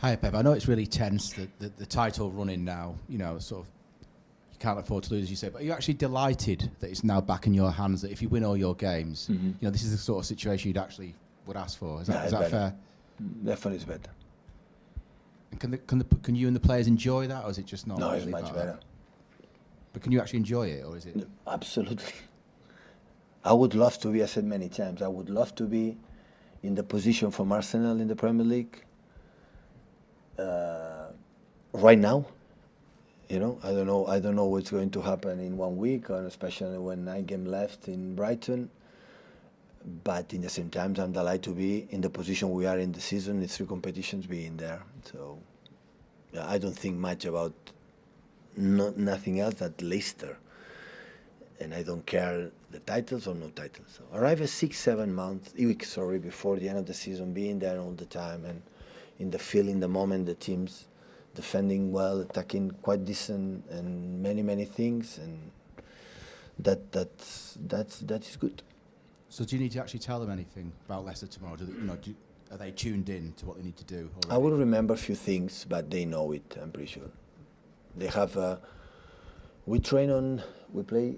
Hi, Pep. I know it's really tense, the title running now, you know, sort of, you can't afford to lose, as you say, but are you actually delighted that it's now back in your hands, that if you win all your games, you know, this is the sort of situation you'd actually would ask for? Is that fair? Definitely it's better. And can you and the players enjoy that, or is it just not? No, really it's much better. But can you actually enjoy it, or is it? No, absolutely. I would love to be, I said many times, I would love to be in the position from Arsenal in the Premier League right now. You know, I don't know what's going to happen in 1 week, and especially when 9 games left in Brighton. But in the same time, I'm delighted to be in the position we are in the season, the 3 competitions being there. So yeah, I don't think much about nothing else than Leicester. And I don't care the titles or no titles. So arrive at 6-7 weeks before the end of the season, being there all the time and in the feel, in the moment, the teams defending well, attacking quite decent, and many things, and that is good. So do you need to actually tell them anything about Leicester tomorrow? Are they tuned in to what they need to do already? I will remember a few things, but they know it, I'm pretty sure. They have, we play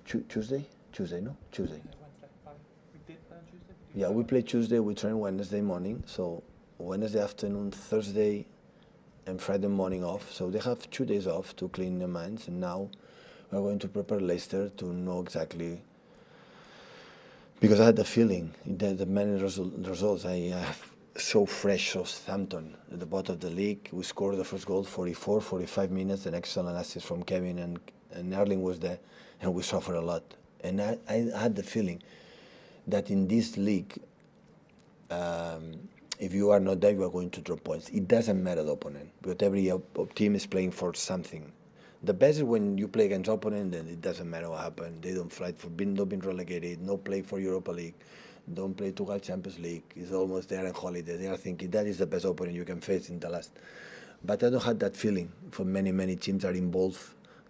Tuesday? Tuesday. We did play on Tuesday? Yeah, we play Tuesday, we train Wednesday morning, so Wednesday afternoon, Thursday and Friday morning off. So they have 2 days off to clean their minds, and now we're going to prepare Leicester to know exactly, because I had the feeling that the many results, I have so fresh Southampton at the bottom of the league. We scored the first goal 45 minutes, an excellent assist from Kevin, and Erling was there, and we suffered a lot. And I had the feeling that in this league, if you are not there, you are going to drop points. It doesn't matter the opponent, but every team is playing for something. The best is when you play against opponent, then it doesn't matter what happened. They don't fight for not being relegated, no play for Europa League, don't play to get Champions League. It's almost there on holiday. They are thinking that is the best opponent you can face in the last. But I don't have that feeling. For many teams are involved.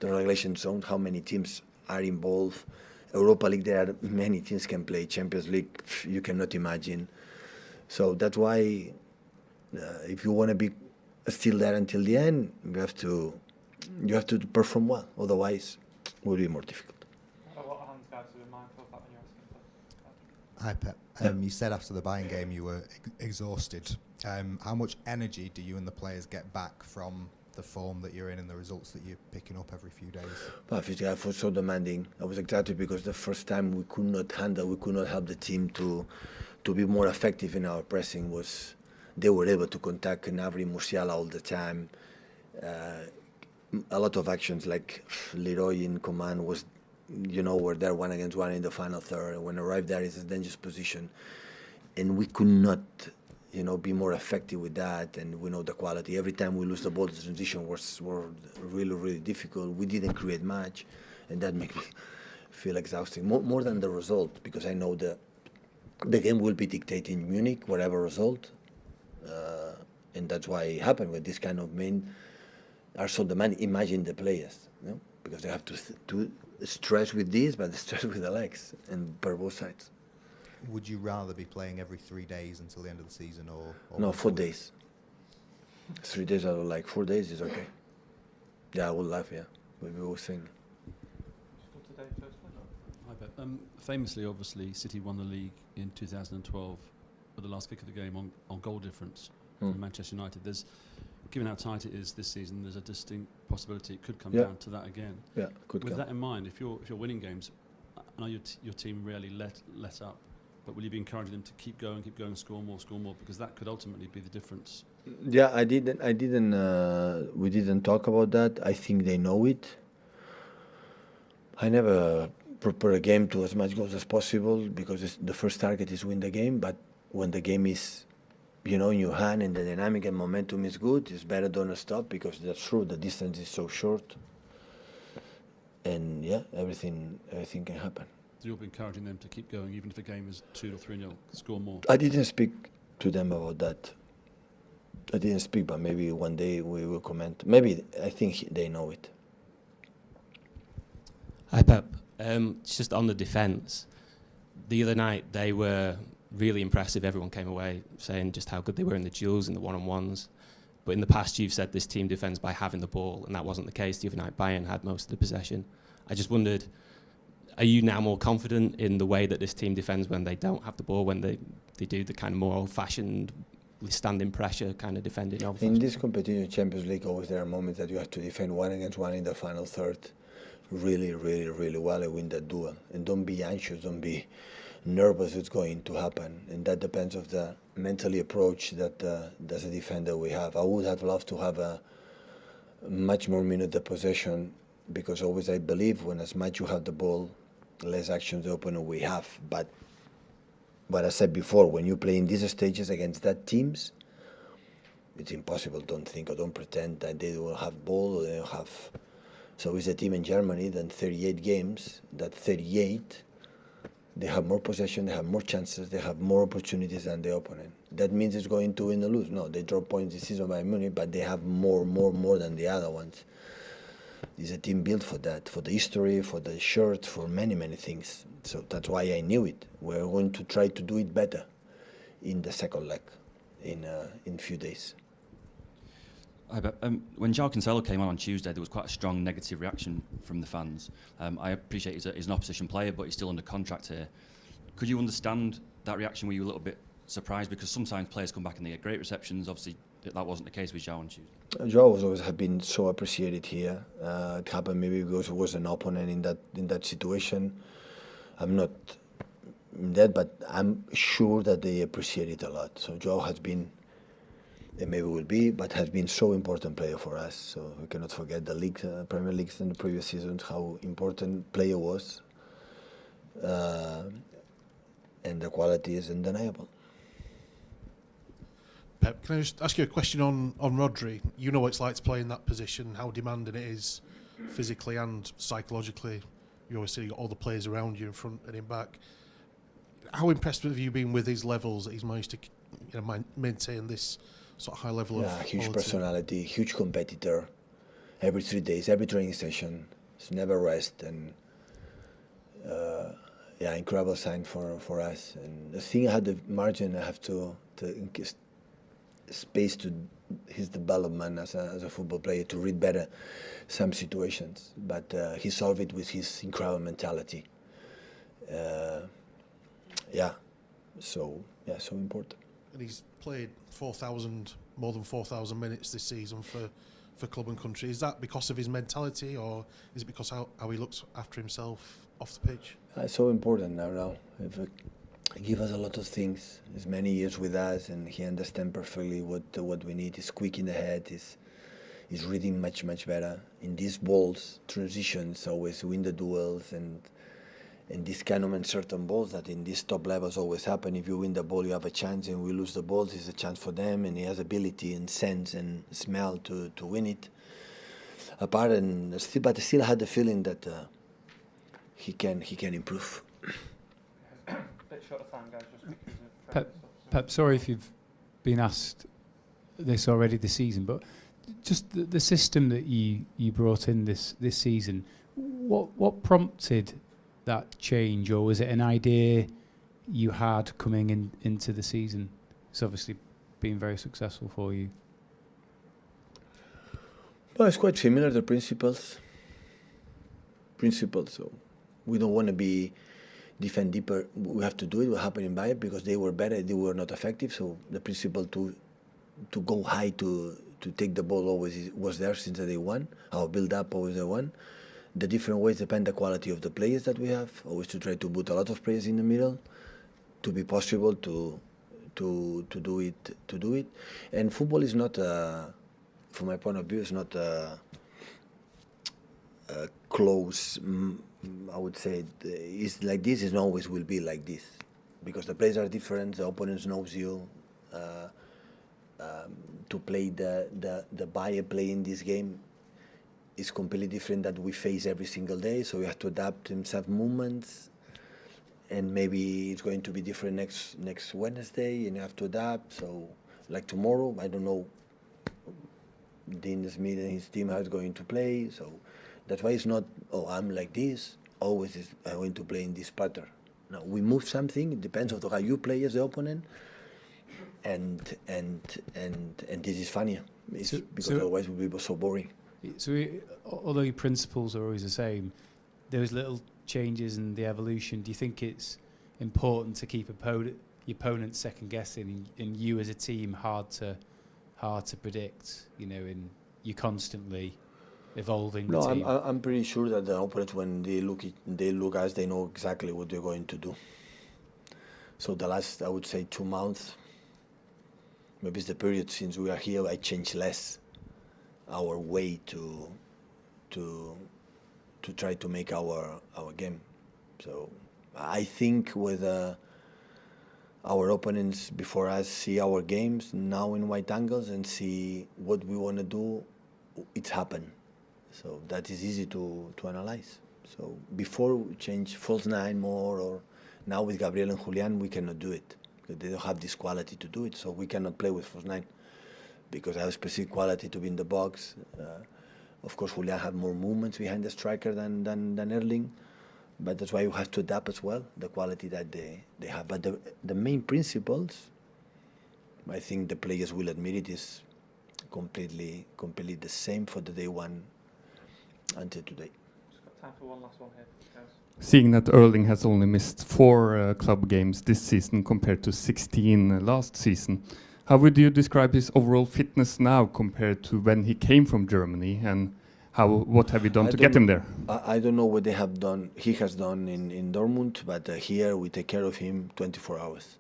The relegation zone, how many teams are involved. Europa League, there are many teams can play. Champions League, you cannot imagine. So that's why, if you want to be still there until the end, you have to perform well. Otherwise, it will be more difficult. Hi Pep. You said after the Bayern game you were exhausted. How much energy do you and the players get back from the form that you're in and the results that you're picking up every few days? Well, physically, I was so demanding. I was excited because the first time we could not help the team to be more effective in our pressing. They were able to contact Gnabry, Musiala all the time. A lot of actions like Leroy in command was, were there 1-against-1 in the final third. When arrived there, it's a dangerous position, and we could not, be more effective with that. And we know the quality. Every time we lose the ball, the transition was really difficult. We didn't create much, and that made me feel exhausting more than the result, because I know the game will be dictated in Munich, whatever result, and that's why it happened with this kind of men are so demanding. Imagine the players, because they have to stress with this, but stress with the legs, and per both sides. Would you rather be playing every 3 days until the end of the season, or no, 4 days? 3 days I don't like. 4 days is okay. Yeah, I would love. Yeah, we were saying. Hi, Pep. Famously, obviously, City won the league in 2012 with the last kick of the game on goal difference from Manchester United. Given how tight it is this season, there's a distinct possibility it could come down to that again. Yeah, could With come. that in mind, if you're winning games, I know your team rarely let up, but will you be encouraging them to keep going, score more, because that could ultimately be the difference? Yeah, I didn't. We didn't talk about that. I think they know it. I never prepare a game to as much goals as possible, because the first target is win the game. But when the game is, in your hand and the dynamic and momentum is good, it's better don't stop, because that's true. The distance is so short, and yeah, everything can happen. So you'll be encouraging them to keep going, even if the game is 2 or 3-0, score more. I didn't speak to them about that. But maybe one day we will comment. Maybe I think they know it. Hi Pep. Just on the defence, the other night they were really impressive. Everyone came away saying just how good they were in the duels and the one-on-ones. But in the past, you've said this team defends by having the ball, and that wasn't the case. The other night, Bayern had most of the possession. I just wondered, are you now more confident in the way that this team defends when they don't have the ball, when they do the kind of more old-fashioned standing pressure kind of defending? In this competition, Champions League, always there are moments that you have to defend 1 against 1 in the final third really, really, really well and win that duel. And don't be anxious, don't be nervous it's going to happen. And that depends of the mentally approach that as a defender we have. I would have loved to have a much more minute of possession, because always I believe when as much you have the ball, less actions the opponent we have. But what I said before, when you play in these stages against that teams, it's impossible. Don't think or don't pretend that they will have ball or they will have. So it's a team in Germany than 38 games, that 38, they have more possession, they have more chances, they have more opportunities than the opponent. That means it's going to win or lose. No, they drop points this season by Munich, but they have more than the other ones. It's a team built for that, for the history, for the shirt, for many, many things. So that's why I knew it. We're going to try to do it better in the second leg in few days. When João Cancelo came on Tuesday, there was quite a strong negative reaction from the fans. I appreciate he's an opposition player, but he's still under contract here. Could you understand that reaction? Were you a little bit surprised? Because sometimes players come back and they get great receptions. Obviously, that wasn't the case with João on Tuesday. João has always have been so appreciated here. It happened maybe because he was an opponent in that situation. I'm not in that, but I'm sure that they appreciate it a lot. So João has been, and maybe will be, but has been so important player for us. So we cannot forget the league, Premier Leagues in the previous seasons, how important player was, and the quality is undeniable. Pep, can I just ask you a question on Rodri? You know what it's like to play in that position, how demanding it is physically and psychologically. You always see all the players around you in front and in back. How impressed have you been with his levels that he's managed to maintain this sort of high level of huge quality? Personality, huge competitor. Every 3 days, every training session, it's never rest, and incredible sign for us. And the thing I had the margin, I have to space to his development as a football player to read better some situations, but he solved it with his incredible mentality. So important. And he's played more than 4,000 minutes this season for club and country. Is that because of his mentality, or is it because how he looks after himself off the pitch? It's so important now. He gives us a lot of things. He's many years with us, and he understands perfectly what we need. He's quick in the head. He's reading much better. In these balls, transitions always win the duels, and this kind of uncertain balls that in these top levels always happen. If you win the ball, you have a chance, and we lose the balls, it's a chance for them, and he has ability and sense and smell to win it. But I still had the feeling that he can improve. Bit short of time, guys. Just because of Pep, sorry if you've been asked this already this season, but just the system that you brought in this season, what prompted that change, or was it an idea you had coming into the season? It's obviously been very successful for you. Well, it's quite similar, the principles. So we don't want to defend deeper. We have to do it. What happened in Bayern, because they were better, they were not effective. So the principle to go high, to take the ball always was there since day one. Our build up always the one. The different ways depend the quality of the players that we have. Always to try to put a lot of players in the middle, to be possible to do it. And football is not, from my point of view, is not a close. I would say it's like this. It always will be like this, because the players are different. The opponents knows you. To play the Bayern play in this game is completely different that we face every single day. So we have to adapt in some movements, and maybe it's going to be different next Wednesday, and you have to adapt. So like tomorrow, I don't know Dean Smith and his team how it's going to play. So that's why it's not, I'm like this, always is I'm going to play in this pattern. No, we move something, it depends on how you play as the opponent, and this is funnier. It's So- because so- otherwise it would be so boring. So, although your principles are always the same, those little changes and the evolution, do you think it's important to keep your opponent second guessing, and you as a team hard to predict? You know, and you're constantly evolving the No, team. I'm pretty sure that the opponents, when they look us, they know exactly what they're going to do. So the last, I would say, 2 months, maybe it's the period since we are here, I changed less our way to try to make our game. So I think with our opponents before us see our games now in white angles and see what we want to do, it's happened. So that is easy to analyze. So before we change false nine more, or now with Gabriel and Julian, we cannot do it because they don't have this quality to do it. So we cannot play with false nine because I have a specific quality to be in the box. Of course, Julian had more movements behind the striker than Erling, but that's why you have to adapt as well the quality that they have. But the main principles, I think the players will admit it, is completely the same for the day one until today. Just got time for one last one here, guys. Seeing that Erling has only missed 4 club games this season compared to 16 last season, how would you describe his overall fitness now compared to when he came from Germany, and what have you done to get him there? I don't know what they have done. He has done in Dortmund, but here we take care of him 24 hours.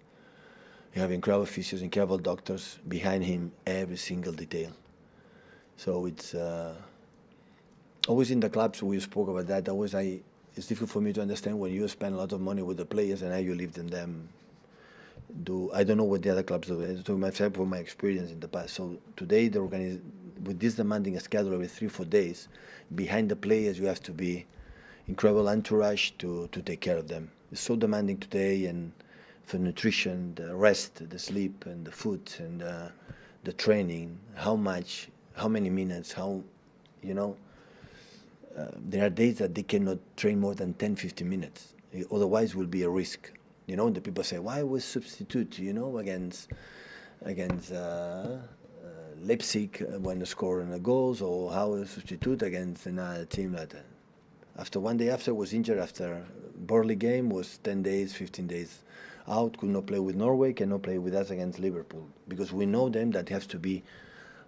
We have incredible physios, incredible doctors behind him, every single detail. So it's always in the clubs we spoke about that. It's difficult for me to understand when you spend a lot of money with the players and how you leave them do. I don't know what the other clubs do. To myself, from my experience in the past. So today, with this demanding schedule every 3-4 days, behind the players you have to be incredible entourage to take care of them. It's so demanding today, and for nutrition, the rest, the sleep, and the food, and the training. How many minutes? There are days that they cannot train more than 10-15 minutes. Otherwise, it will be a risk. The people say, why was substitute, against Leipzig when scoring the goals, or how was substitute against another team that after 1 day after was injured after Burnley game, was 10 days, 15 days out, could not play with Norway, cannot play with us against Liverpool, because we know them that has to be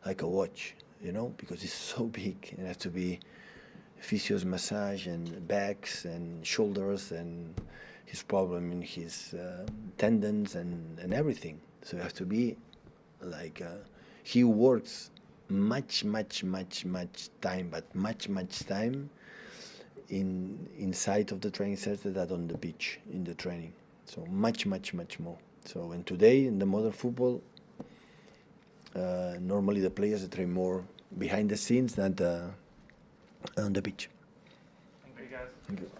like a watch, because it's so big. It has to be physios, massage, and backs and shoulders, and his problem in his tendons and everything. So you have to be like he works much time, but much time inside of the training center than on the beach in the training. So much more. So and today in the modern football, normally the players train more behind the scenes than on the beach. Thank you, guys. Thank you.